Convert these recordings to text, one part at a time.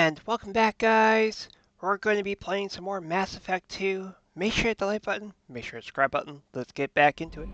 And welcome back, guys. We're going to be playing some more Mass Effect 2. Make sure to hit the like button, make sure to subscribe button. Let's get back into it.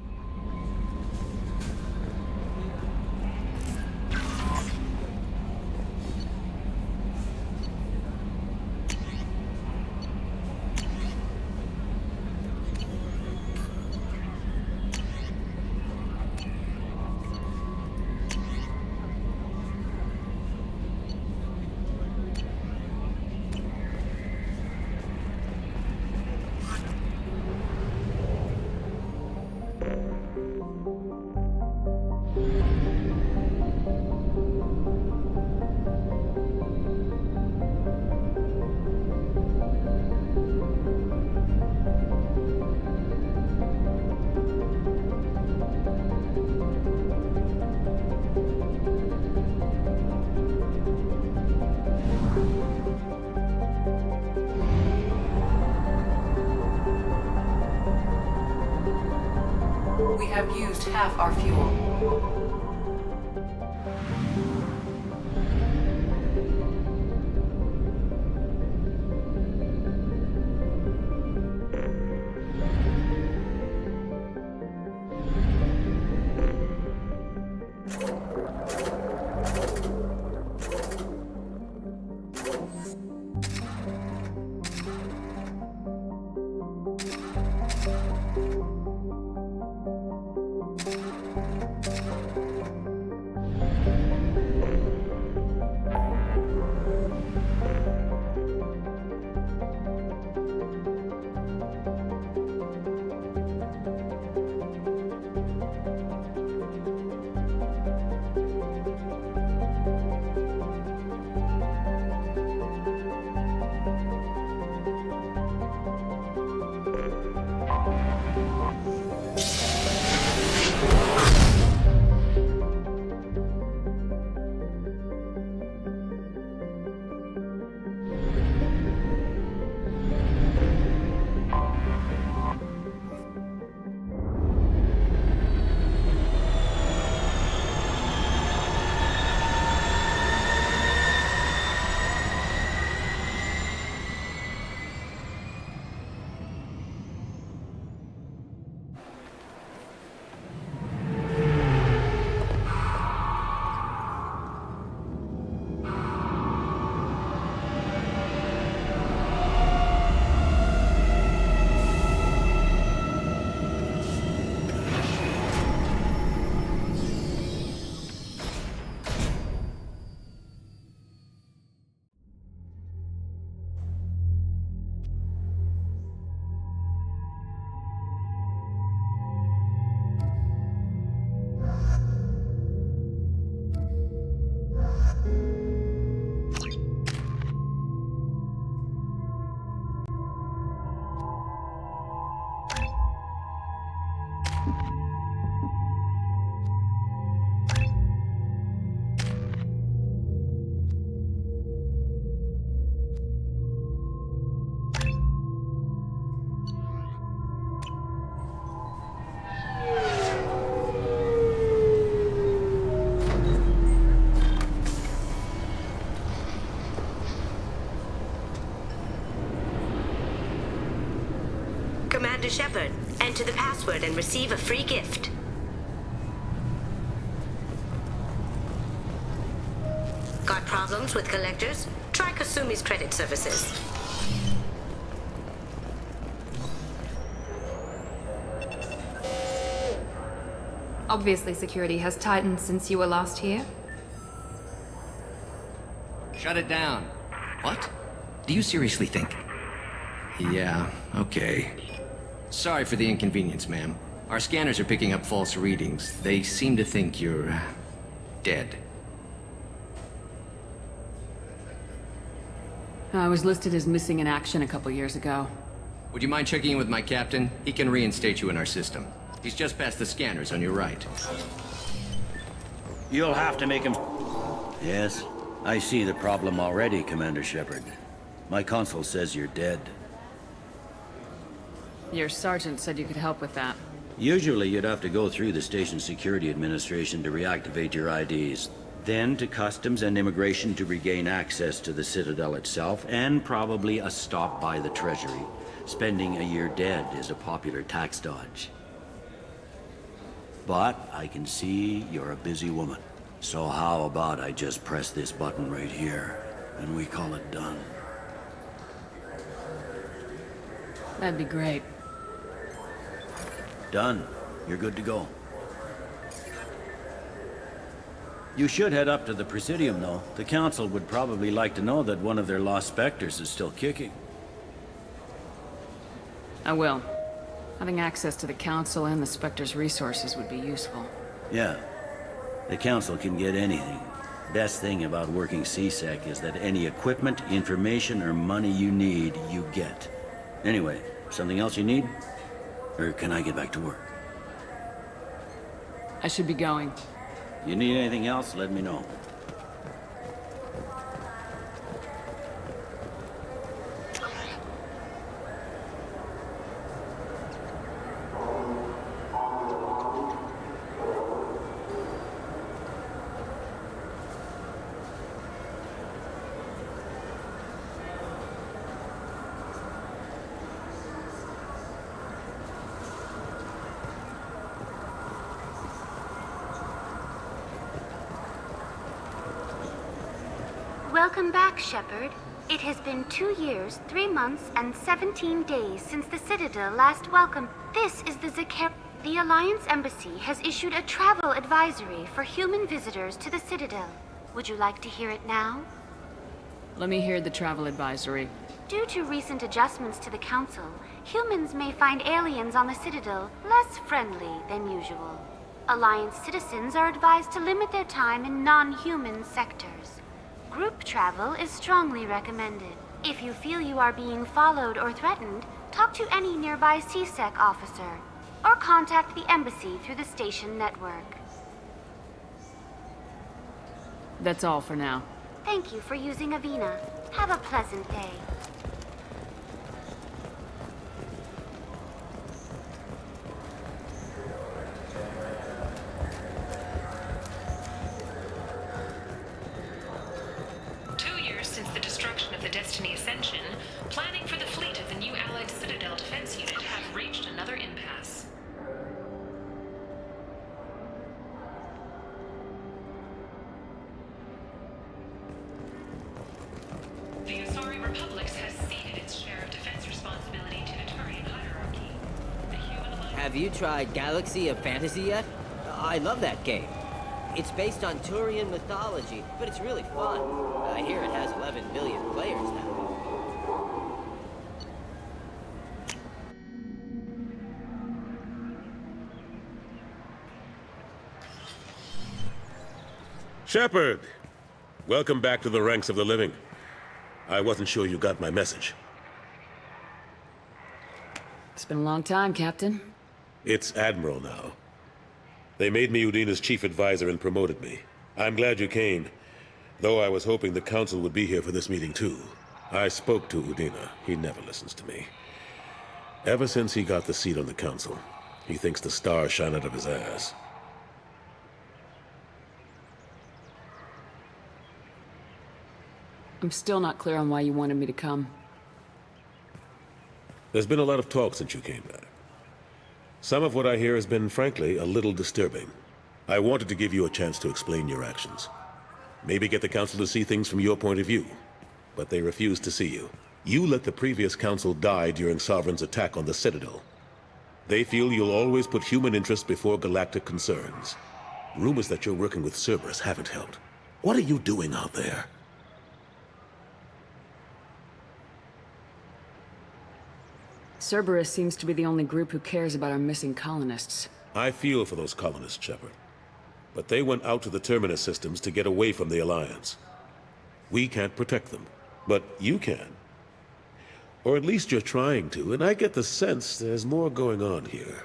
We have used half our fuel. Commander Shepard, enter the password and receive a free gift. Got problems with collectors? Try Kasumi's credit services. Obviously, security has tightened since you were last here. Shut it down. What? Do you seriously think? Yeah, okay. Sorry for the inconvenience, ma'am. Our scanners are picking up false readings. They seem to think you're dead. I was listed as missing in action a couple years ago. Would you mind checking in with my captain? He can reinstate you in our system. He's just past the scanners on your right. You'll have to make him... Yes, I see the problem already, Commander Shepard. My console says you're dead. Your sergeant said you could help with that. Usually you'd have to go through the station security administration to reactivate your IDs. then to Customs and Immigration to regain access to the Citadel itself, and probably a stop by the Treasury. Spending a year dead is a popular tax dodge. But I can see you're a busy woman. So how about I just press this button right here, and we call it done? That'd be great. Done. You're good to go. You should head up to the Presidium, though. The Council would probably like to know that one of their lost Spectres is still kicking. I will. Having access to the Council and the Spectre's resources would be useful. Yeah. The Council can get anything. Best thing about working CSEC is that any equipment, information, or money you need, you get. Anyway, something else you need? Or can I get back to work? I should be going. You need anything else, let me know. Welcome back, Shepard. It has been 2 years, 3 months, and 17 days since the Citadel last welcomed. This is the Zakar. The Alliance Embassy has issued a travel advisory for human visitors to the Citadel. Would you like to hear it now? Let me hear the travel advisory. Due to recent adjustments to the Council, humans may find aliens on the Citadel less friendly than usual. Alliance citizens are advised to limit their time in non-human sectors. Group travel is strongly recommended. If you feel you are being followed or threatened, talk to any nearby CSEC officer, or contact the embassy through the station network. That's all for now. Thank you for using Avina. Have a pleasant day. Since the destruction of the Destiny Ascension, planning for the fleet of the new Allied Citadel Defense Unit have reached another impasse. The Asari Republics has ceded its share of defense responsibility to the Turian hierarchy. The human alliance... Have you tried Galaxy of Fantasy yet? I love that game. It's based on Turian mythology, but it's really fun. I hear it has 11 billion players now. Shepard! Welcome back to the ranks of the living. I wasn't sure you got my message. It's been a long time, Captain. It's Admiral now. They made me Udina's chief advisor and promoted me. I'm glad you came, though I was hoping the Council would be here for this meeting too. I spoke to Udina. He never listens to me. Ever since he got the seat on the Council, he thinks the stars shine out of his ass. I'm still not clear on why you wanted me to come. There's been a lot of talk since you came back. Some of what I hear has been, frankly, a little disturbing. I wanted to give you a chance to explain your actions. Maybe get the Council to see things from your point of view. But they refused to see you. You let the previous Council die during Sovereign's attack on the Citadel. They feel you'll always put human interests before galactic concerns. Rumors that you're working with Cerberus haven't helped. What are you doing out there? Cerberus seems to be the only group who cares about our missing colonists. I feel for those colonists, Shepard. But they went out to the Terminus systems to get away from the Alliance. We can't protect them, but you can. Or at least you're trying to, and I get the sense there's more going on here.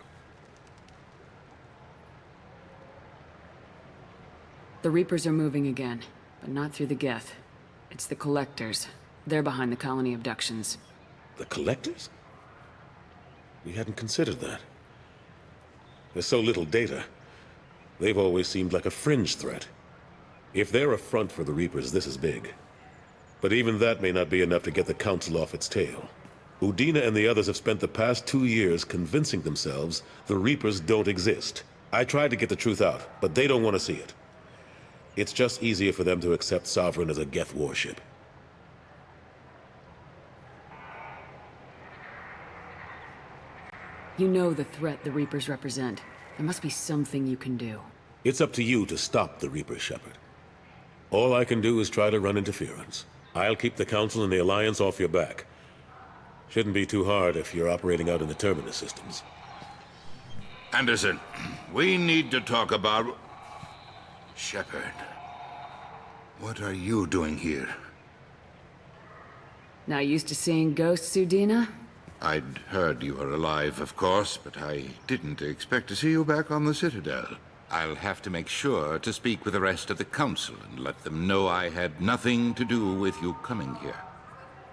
The Reapers are moving again, but not through the Geth. It's the Collectors. They're behind the colony abductions. The Collectors? We hadn't considered that. There's so little data. They've always seemed like a fringe threat. If they're a front for the Reapers, this is big. But even that may not be enough to get the Council off its tail. Udina and the others have spent the past 2 years convincing themselves the Reapers don't exist. I tried to get the truth out, but they don't want to see it. It's just easier for them to accept Sovereign as a Geth warship. You know the threat the Reapers represent. There must be something you can do. It's up to you to stop the Reapers, Shepard. All I can do is try to run interference. I'll keep the Council and the Alliance off your back. Shouldn't be too hard if you're operating out in the Terminus systems. Anderson, we need to talk about... Shepard. What are you doing here? Not used to seeing ghosts, Udina? I'd heard you were alive, of course, but I didn't expect to see you back on the Citadel. I'll have to make sure to speak with the rest of the Council and let them know I had nothing to do with you coming here.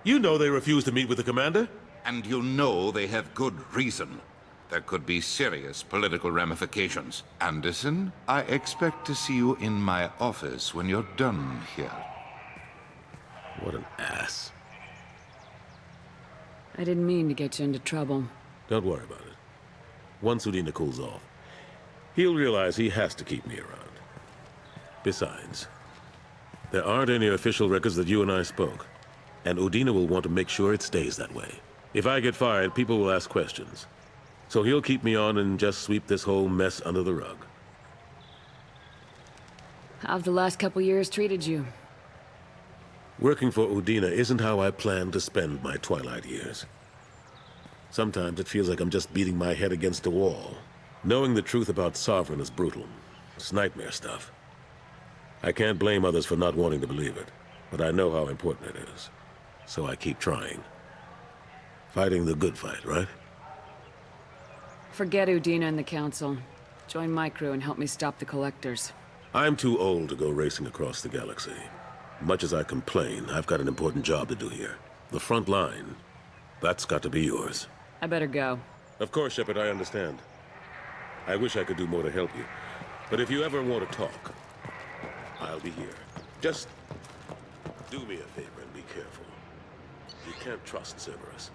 You know they refused to meet with the Commander? And you know they have good reason. There could be serious political ramifications. Anderson, I expect to see you in my office when you're done here. What an ass. I didn't mean to get you into trouble. Don't worry about it. Once Udina cools off, he'll realize he has to keep me around. Besides, there aren't any official records that you and I spoke, and Udina will want to make sure it stays that way. If I get fired, people will ask questions. So he'll keep me on and just sweep this whole mess under the rug. How've the last couple years treated you? Working for Udina isn't how I planned to spend my twilight years. Sometimes it feels like I'm just beating my head against a wall. Knowing the truth about Sovereign is brutal. It's nightmare stuff. I can't blame others for not wanting to believe it, but I know how important it is. So I keep trying. Fighting the good fight, right? Forget Udina and the Council. Join my crew and help me stop the Collectors. I'm too old to go racing across the galaxy. Much as I complain, I've got an important job to do here. The front line. That's got to be yours. I better go. Of course, Shepard, I understand. I wish I could do more to help you. But if you ever want to talk, I'll be here. Just do me a favor and be careful. You can't trust Cerberus.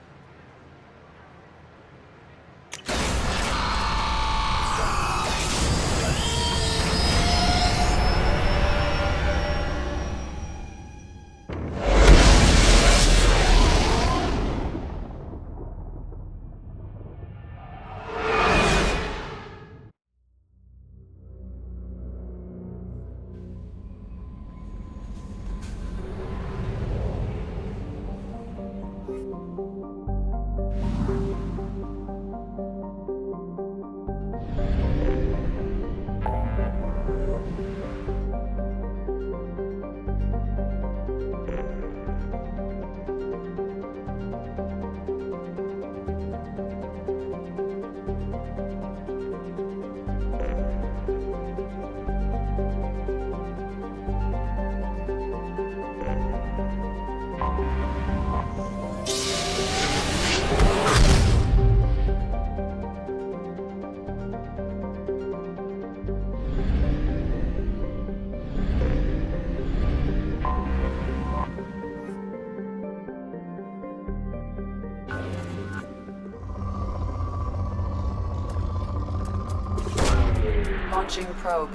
Launching probe.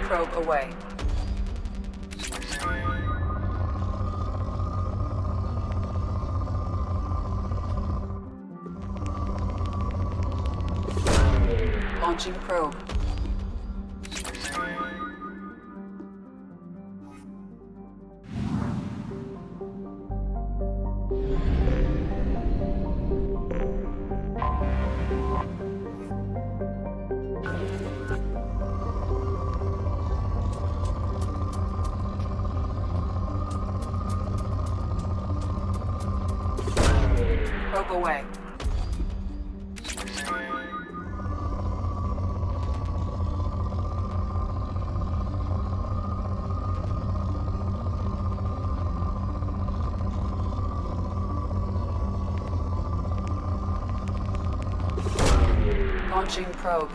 Probe away. Launching probe. Probe away. Launching probe.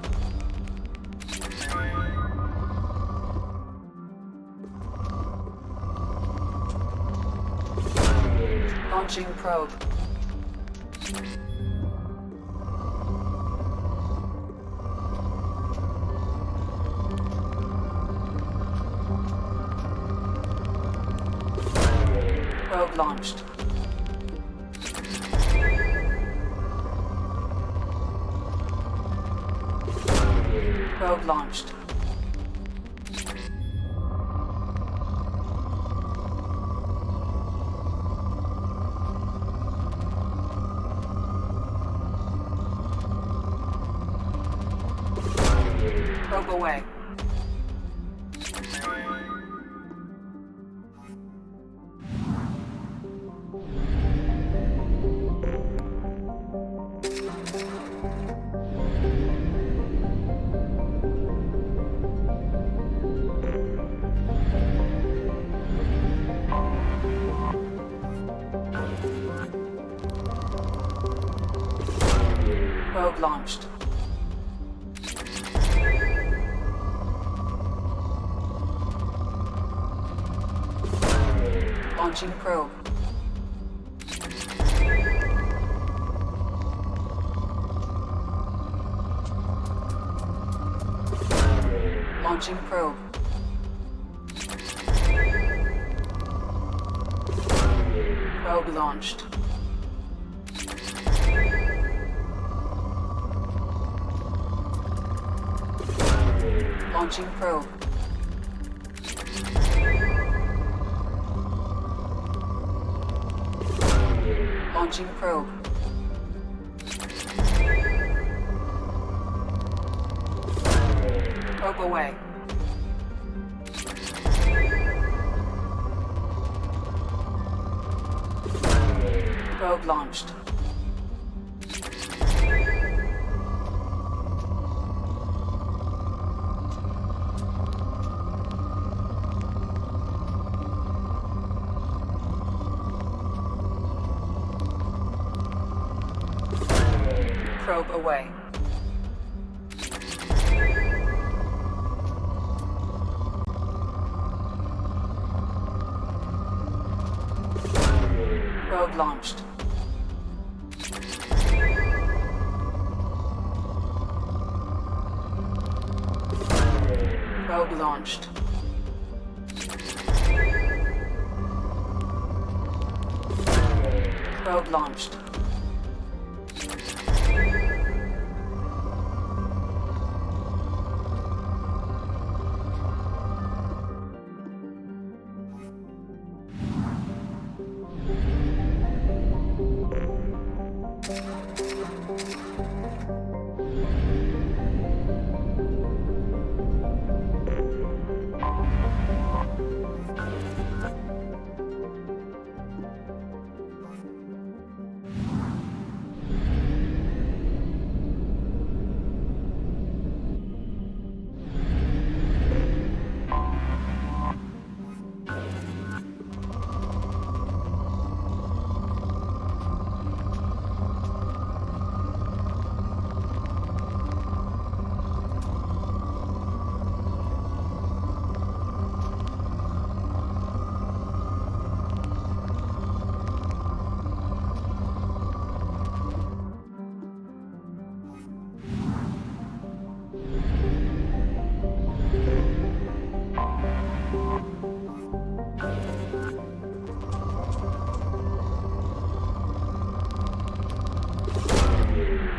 Launching probe. Probe launched. Probe launched. Probe away. Probe launched. Launching probe. Launching probe. Probe launched. Launching probe. Launching probe. Probe away. Probe launched. Probe away. Probe launched. Probe launched. Probe launched.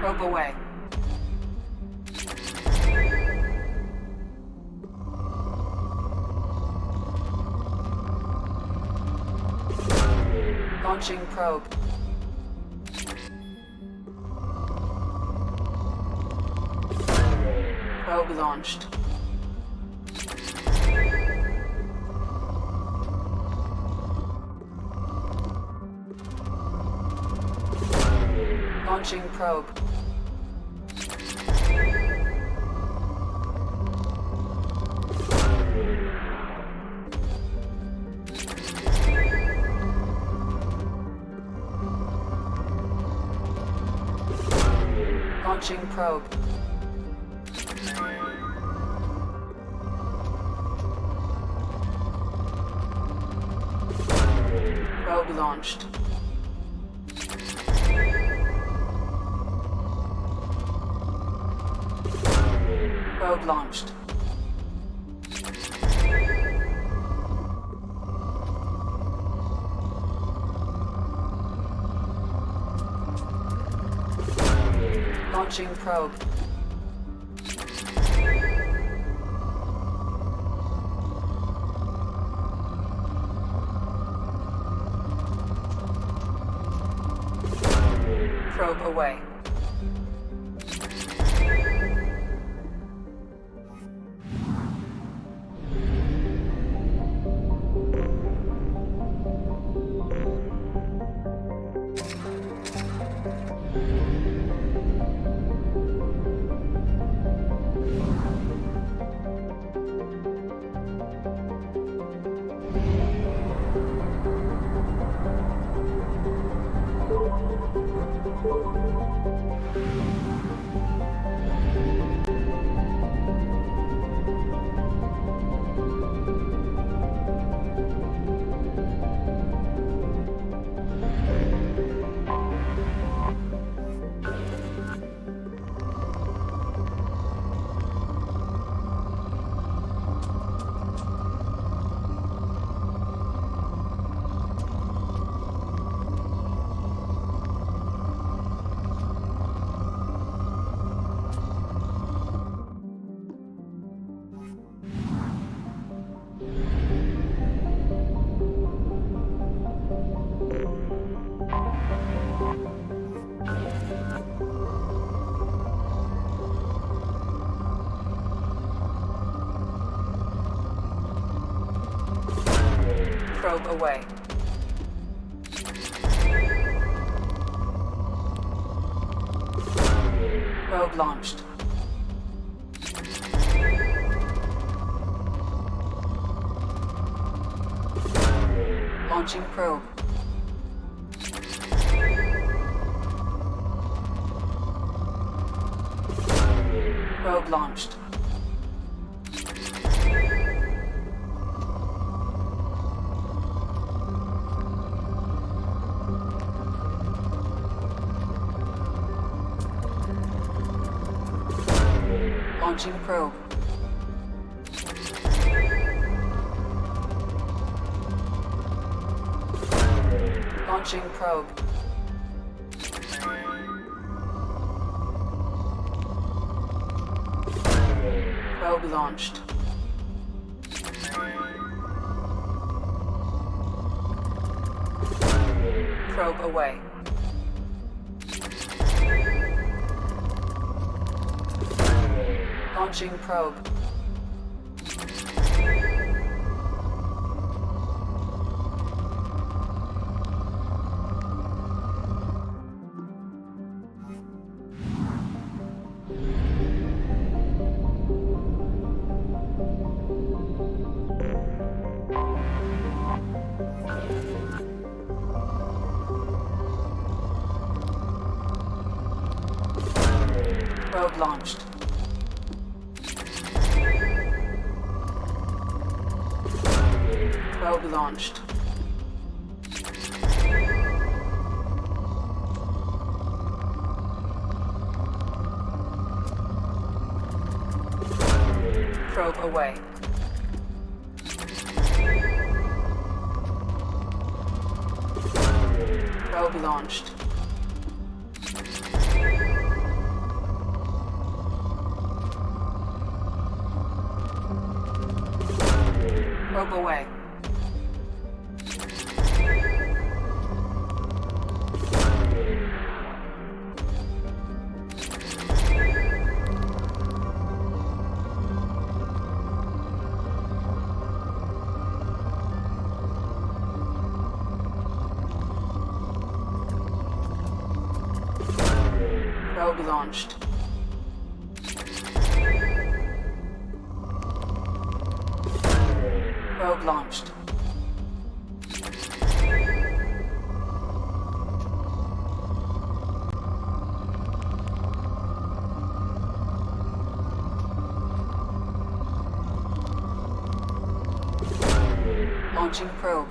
Probe away. Launching probe. Probe launched. Launching probe. Launching probe. launched. Probe launched. Launching probe. Probe away. Probe away. Probe launched. Launching probe. Probe launched. Launching probe. Launching probe. Probe launched. Probe away. Launching probe. Probe launched. Probe launched. Probe away. Probe launched. Probe away. Probe launched. Probe launched. Launching probe.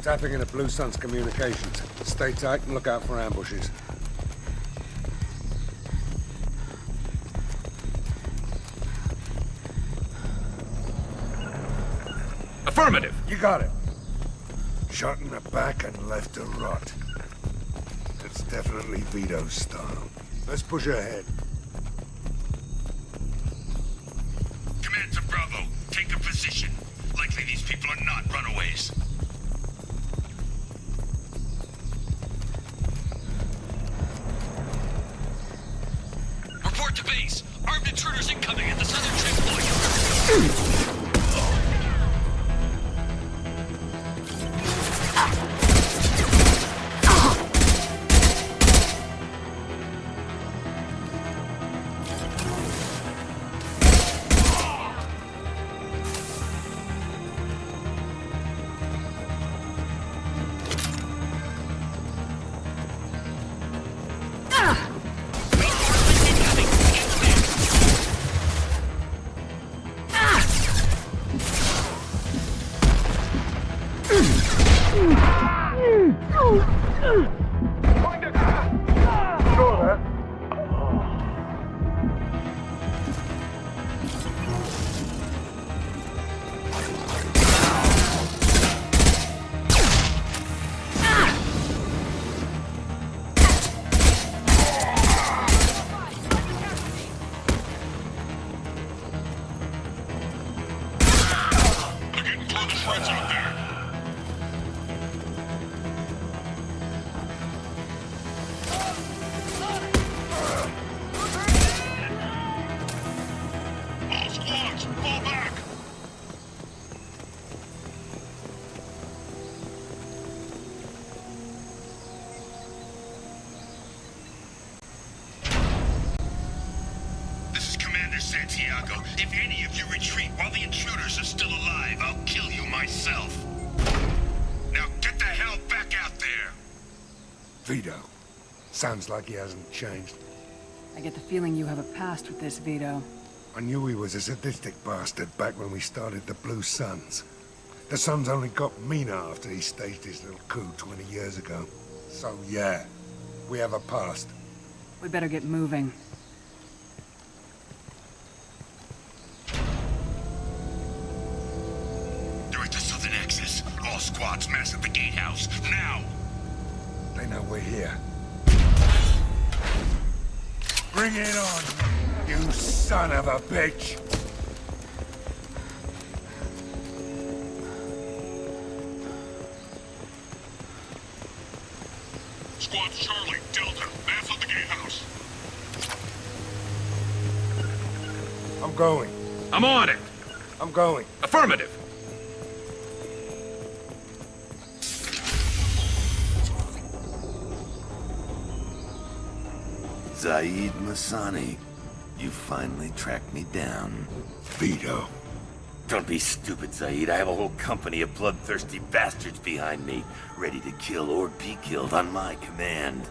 Tapping into Blue Sun's communications. Stay tight and look out for ambushes. Affirmative! You got it. Shot in the back and left to rot. It's definitely Vito's style. Let's push ahead. Command to Bravo. Take a position. Likely these people are not runaways. Report to base. Armed intruders incoming at the southern checkpoint. Santiago, if any of you retreat while the intruders are still alive, I'll kill you myself. Now get the hell back out there! Vito. Sounds like he hasn't changed. I get the feeling you have a past with this, Vito. I knew he was a sadistic bastard back when we started the Blue Suns. The Suns only got meaner after he staged his little coup 20 years ago. So yeah, we have a past. We better get moving. They're at the southern axis. All squads mass at the gatehouse, now! They know we're here. Bring it on, you son of a bitch! Squads Charlie, Delta, mass at the gatehouse. I'm going. I'm on it! I'm going. Affirmative! Zaid Masani, you finally tracked me down. Vito. Don't be stupid, Zaid. I have a whole company of bloodthirsty bastards behind me, ready to kill or be killed on my command.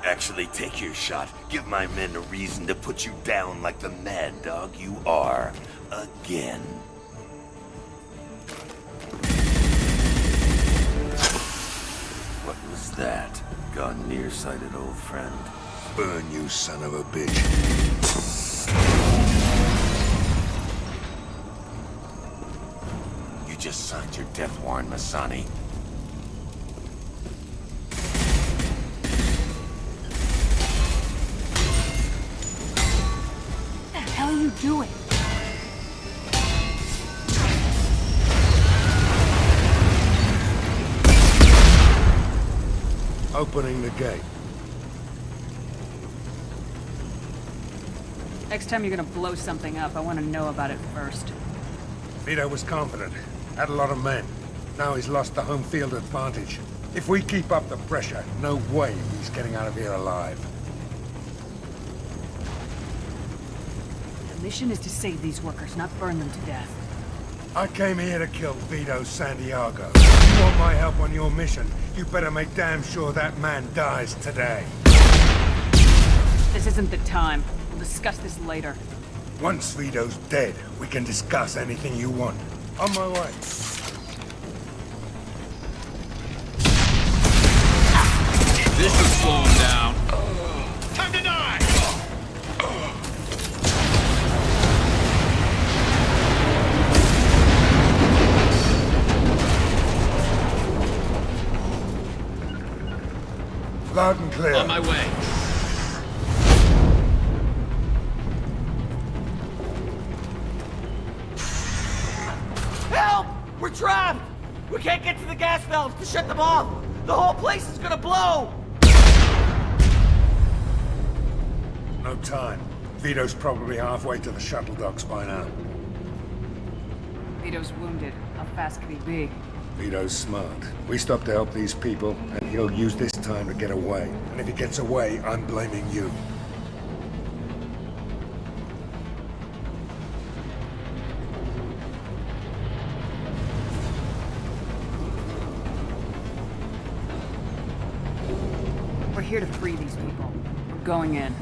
Actually, take your shot. Give my men a reason to put you down like the mad dog you are. Again. What was that? Gone nearsighted, old friend. Burn, you son of a bitch. You just signed your death warrant, Masani. What the hell are you doing? Opening the gate. Next time you're gonna blow something up, I want to know about it first. Vito was confident. Had a lot of men. Now he's lost the home field advantage. If we keep up the pressure, no way he's getting out of here alive. The mission is to save these workers, not burn them to death. I came here to kill Vito Santiago. If you want my help on your mission, you better make damn sure that man dies today. This isn't the time. We'll discuss this later. Once Vito's dead, we can discuss anything you want. On my way. This should slow him down. Time to die! Loud and clear. On my way. Help! We're trapped! We can't get to the gas valves to shut them off! The whole place is gonna blow! No time. Vito's probably halfway to the shuttle docks by now. Vito's wounded. How fast could he be? Vito's smart. We stop to help these people, and he'll use this time to get away. And if he gets away, I'm blaming you. We're here to free these people. We're going in.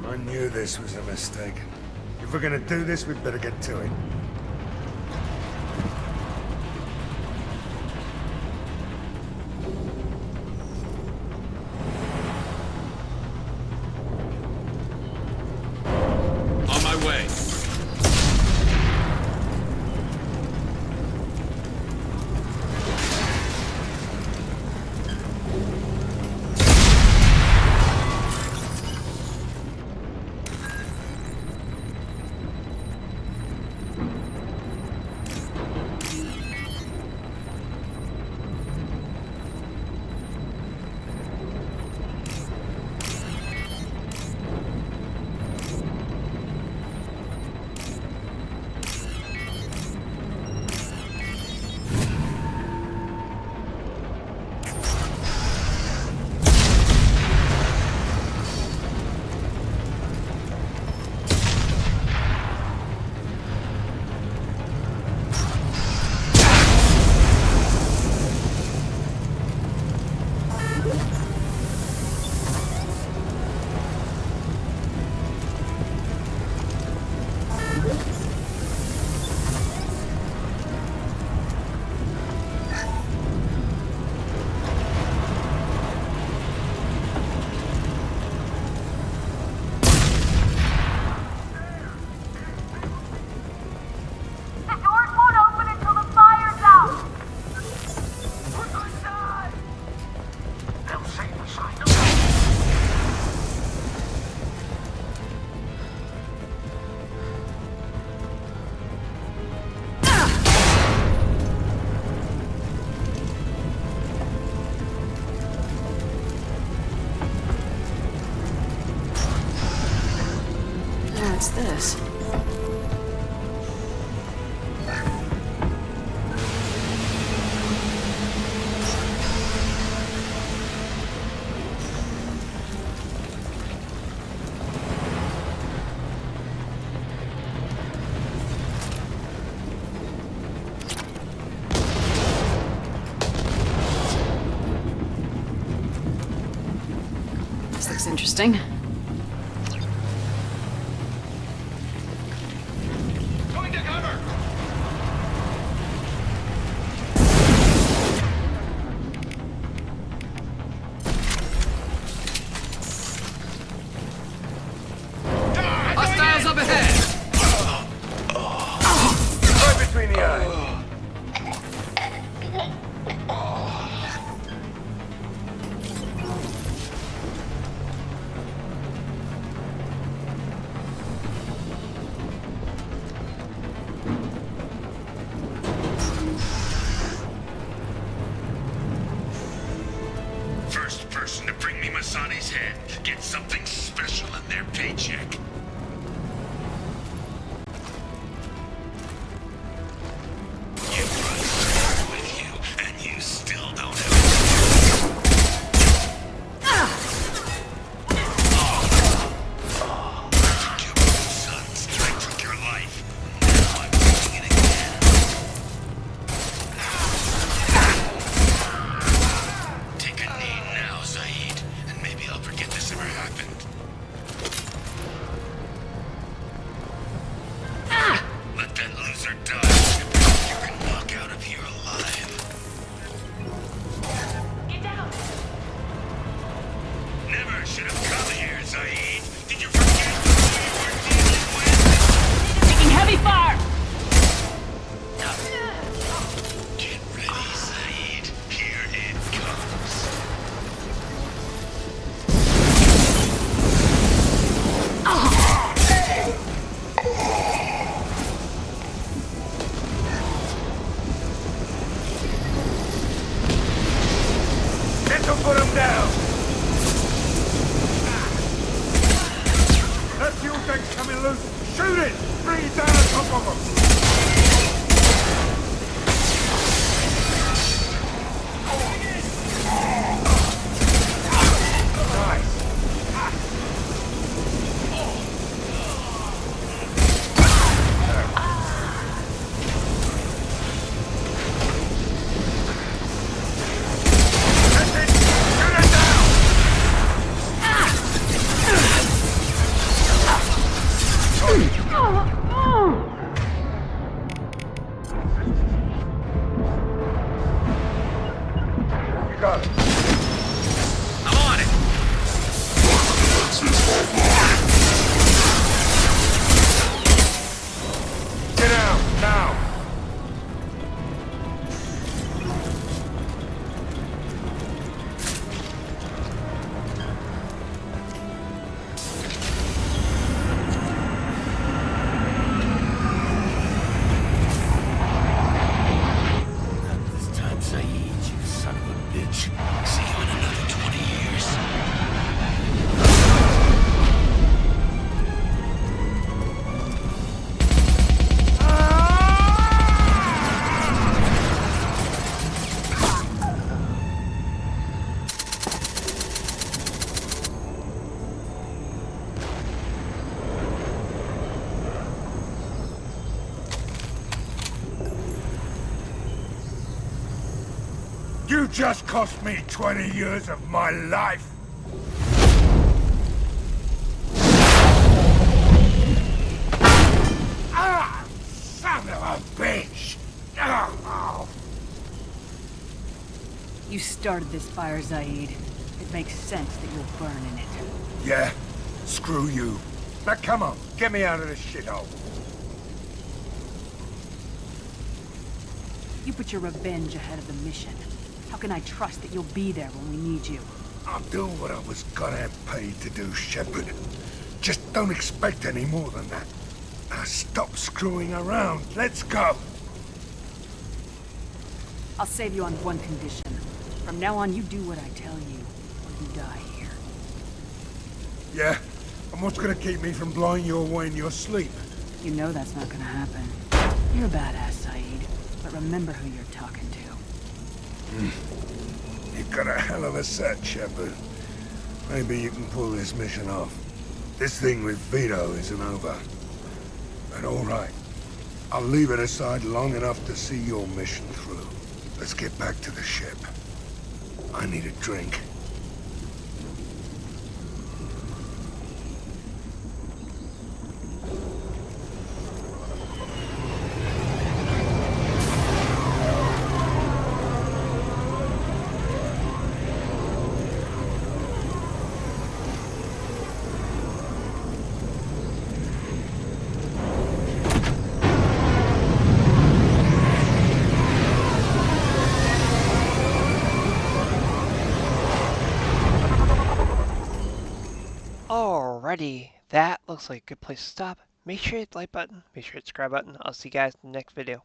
I knew this was a mistake. If we're gonna do this, we'd better get to it. On my way. What's this? This looks interesting. Going to cover! Hostiles up ahead! thing's coming loose! Shoot it! Bring it down on top of them! You just cost me 20 years of my life! Ah! Son of a bitch! Oh. You started this fire, Zaid. It makes sense that you'll burn in it. Yeah? Screw you. Now come on, get me out of this shithole. You put your revenge ahead of the mission. How can I trust that you'll be there when we need you? I'll do what I was goddamn paid to do, Shepard. Just don't expect any more than that. Now stop screwing around. Let's go. I'll save you on one condition. From now on, you do what I tell you, or you die here. Yeah? And what's gonna keep me from blowing you away in your sleep? You know that's not gonna happen. You're a badass, Zaid. But remember who you're talking to. You've got a hell of a set, Shepard. Maybe you can pull this mission off. This thing with Vito isn't over. But all right. I'll leave it aside long enough to see your mission through. Let's get back to the ship. I need a drink. Alrighty, that looks like a good place to stop. Make sure you hit the like button, make sure you hit the subscribe button. I'll see you guys in the next video.